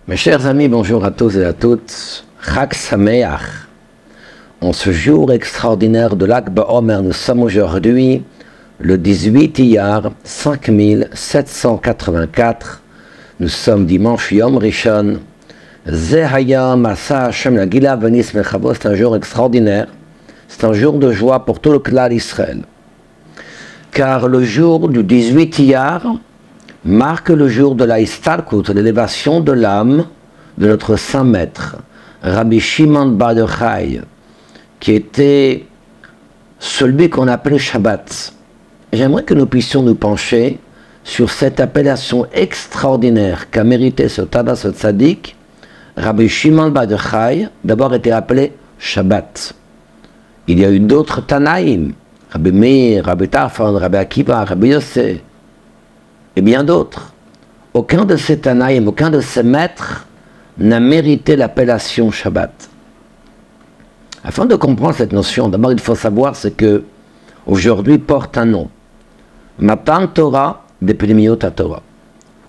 Mes chers amis, bonjour à tous et à toutes. Chag Sameach. En ce jour extraordinaire de Lag BaOmer, nous sommes aujourd'hui le 18 Iyar 5784. Nous sommes dimanche Yom Rishon. Zehaya Masa Hashem la Gila Venis Mechavo. C'est un jour extraordinaire. C'est un jour de joie pour tout le clan Israël. Car le jour du 18 Iyar marque le jour de la Istalkut, l'élévation de l'âme de notre saint maître, Rabbi Shimon bar Yochai, qui était celui qu'on appelait Shabbat. J'aimerais que nous puissions nous pencher sur cette appellation extraordinaire qu'a mérité ce Tada, ce Tzadik. Rabbi Shimon bar Yochai, d'abord était appelé Shabbat. Il y a eu d'autres Tanaïm, Rabbi Meir, Rabbi Tarfon, Rabbi Akiva, Rabbi Yossé, et bien d'autres. Aucun de ces Tanaïm, aucun de ces maîtres n'a mérité l'appellation Shabbat. Afin de comprendre cette notion, d'abord il faut savoir ce que aujourd'hui porte un nom. Matan Torah de Pnimiut Torah.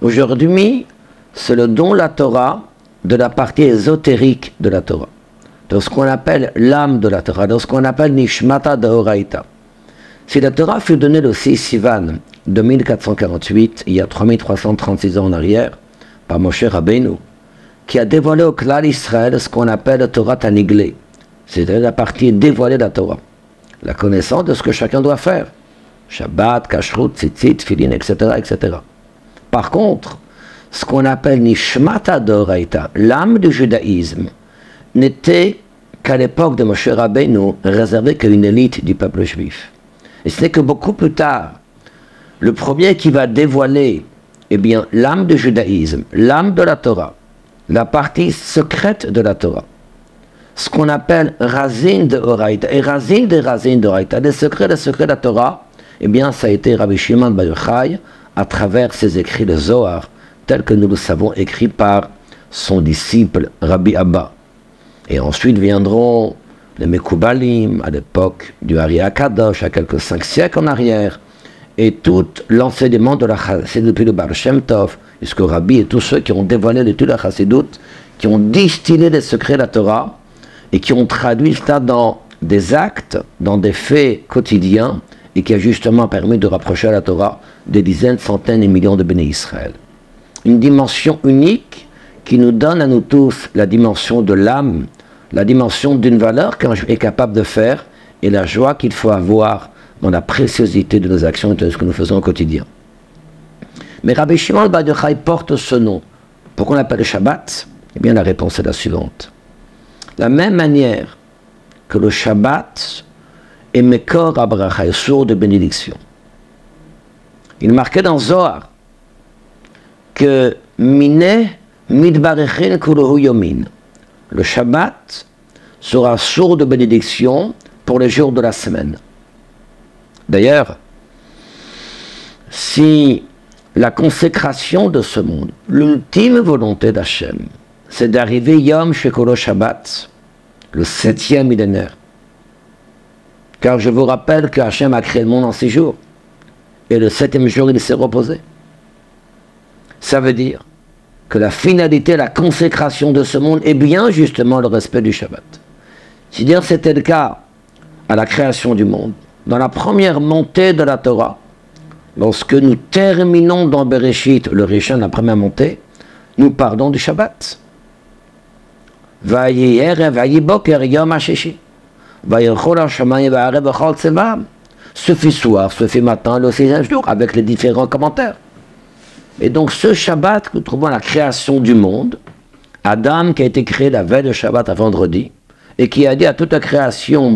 Aujourd'hui, c'est le don la Torah de la partie ésotérique de la Torah, de ce qu'on appelle l'âme de la Torah, de ce qu'on appelle Nishmata Deoraita. Si la Torah fut donnée le 6 Sivan de 1448, il y a 3336 ans en arrière, par Moshe Rabbeinu, qui a dévoilé au clan Israël ce qu'on appelle Torah Taniglé, c'est-à-dire la partie dévoilée de la Torah, la connaissance de ce que chacun doit faire, Shabbat, Kashrut, Tzitzit, Filin, etc., etc. Par contre, ce qu'on appelle Nishmata Deoraita, l'âme du judaïsme, n'était qu'à l'époque de Moshe Rabbeinu réservé qu'à une élite du peuple juif. Et ce n'est que beaucoup plus tard, le premier qui va dévoiler l'âme du judaïsme, l'âme de la Torah, la partie secrète de la Torah, ce qu'on appelle Razin de Oraita, et Razin de Oraita, les secrets de la Torah, ça a été Rabbi Shimon bar Yochai à travers ses écrits de Zohar, tels que nous le savons, écrits par son disciple Rabbi Abba. Et ensuite viendront les Mekoubalim, à l'époque du Ari HaKadosh, à quelques 5 siècles en arrière, et tout l'enseignement de la Chassidut depuis le Baal Shem Tov, jusqu'au Rabbi et tous ceux qui ont dévoilé l'étude de la Chassidut, qui ont distillé les secrets de la Torah, et qui ont traduit ça dans des actes, dans des faits quotidiens, et qui a justement permis de rapprocher à la Torah des dizaines, centaines et millions de béné Israël. Une dimension unique qui nous donne à nous tous la dimension de l'âme, la dimension d'une valeur qu'un est capable de faire et la joie qu'il faut avoir dans la préciosité de nos actions et de ce que nous faisons au quotidien. Mais Rabbi Shimon bar Yochai porte ce nom. Pourquoi on l'appelle le Shabbat? La réponse est la suivante. La même manière que le Shabbat est Mekor HaBracha, source de bénédiction. Il marquait dans Zohar que Mine Midbarechin Kulohu Yomin. Le Shabbat sera source de bénédiction pour les jours de la semaine. D'ailleurs, si la consécration de ce monde, l'ultime volonté d'Hachem, c'est d'arriver Yom Shekolo Shabbat, le 7e millénaire, car je vous rappelle que Hachem a créé le monde en 6 jours, et le 7e jour il s'est reposé. Ça veut dire que la finalité, la consécration de ce monde est bien justement le respect du Shabbat. C'est-à-dire c'était le cas à la création du monde, dans la première montée de la Torah, lorsque nous terminons dans Bereshit, le Rishon, la première montée, nous parlons du Shabbat. Ce fut soir, ce fut matin, le 6e jour, avec les différents commentaires. Et donc ce Shabbat que nous trouvons à la création du monde, Adam qui a été créé la veille de Shabbat à vendredi, et qui a dit à toute la création,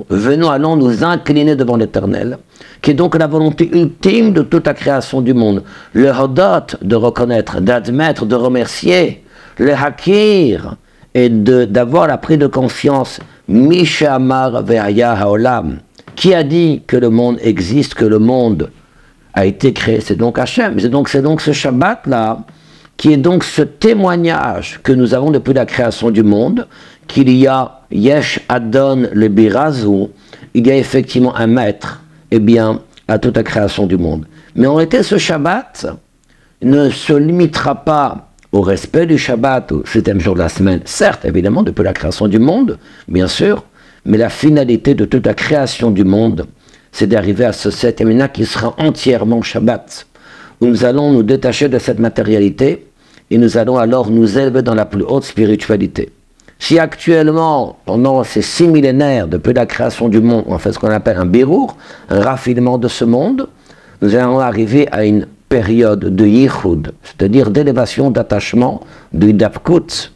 venons, allons nous incliner devant l'Éternel, qui est donc la volonté ultime de toute la création du monde. Le hodot, de reconnaître, d'admettre, de remercier, le hakir, et d'avoir la prise de conscience, Mishamar ve'aya haolam, qui a dit que le monde existe, que le monde a été créé, c'est donc Hachem. C'est donc ce Shabbat-là, qui est donc ce témoignage que nous avons depuis la création du monde, qu'il y a Yesh Adon le Birazu, il y a effectivement un maître, eh bien, à toute la création du monde. Mais en réalité, ce Shabbat ne se limitera pas au respect du Shabbat, au 7e jour de la semaine, certes, évidemment, depuis la création du monde, bien sûr, mais la finalité de toute la création du monde, c'est d'arriver à ce 7e jour qui sera entièrement Shabbat, où nous allons nous détacher de cette matérialité et nous allons alors nous élever dans la plus haute spiritualité. Si actuellement, pendant ces 6 millénaires depuis la création du monde, on fait ce qu'on appelle un birour, un raffinement de ce monde, nous allons arriver à une période de yichud, c'est-à-dire d'élévation, d'attachement, de d'apkut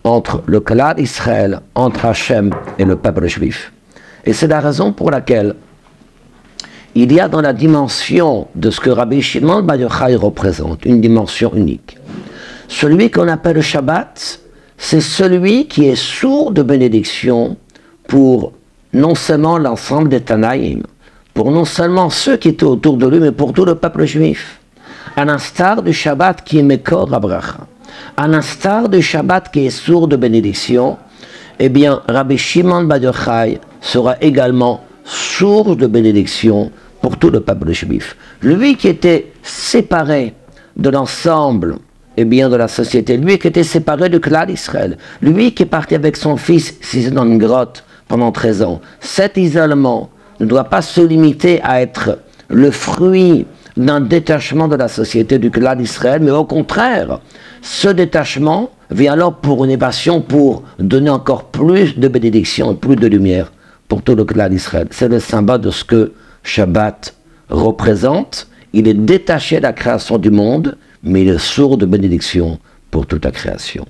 entre le Klal Israël, entre Hachem et le peuple juif. Et c'est la raison pour laquelle il y a dans la dimension de ce que Rabbi Shimon Bar Yochai représente, une dimension unique. Celui qu'on appelle le Shabbat, c'est celui qui est sourd de bénédiction pour non seulement l'ensemble des Tanaïm, pour non seulement ceux qui étaient autour de lui, mais pour tout le peuple juif. À l'instar du Shabbat qui est Mekor Abracha, à l'instar du Shabbat qui est sourd de bénédiction, eh bien, Rabbi Shimon Bar Yochai sera également sourd de bénédiction pour tout le peuple juif. Lui qui était séparé de l'ensemble, eh bien, de la société, lui qui était séparé du Klal Israël, lui qui est parti avec son fils isolé dans une grotte pendant 13 ans, cet isolement ne doit pas se limiter à être le fruit d'un détachement de la société du Klal Israël, mais au contraire, ce détachement vient alors pour une évasion, pour donner encore plus de bénédiction, plus de lumière pour tout le Klal Israël. C'est le symbole de ce que Shabbat représente. Il est détaché de la création du monde, mais il est sourd de bénédiction pour toute la création.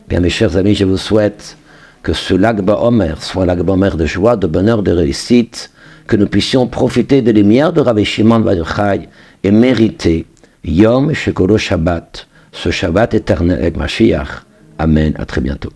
Bien, mes chers amis, je vous souhaite que ce Lag BaOmer soit un Lag BaOmer de joie, de bonheur, de réussite, que nous puissions profiter des lumières de Rabbi Shimon Bar Yochai et mériter Yom Shekolo Shabbat, ce Shabbat éternel avec Mashiach. Amen, à très bientôt.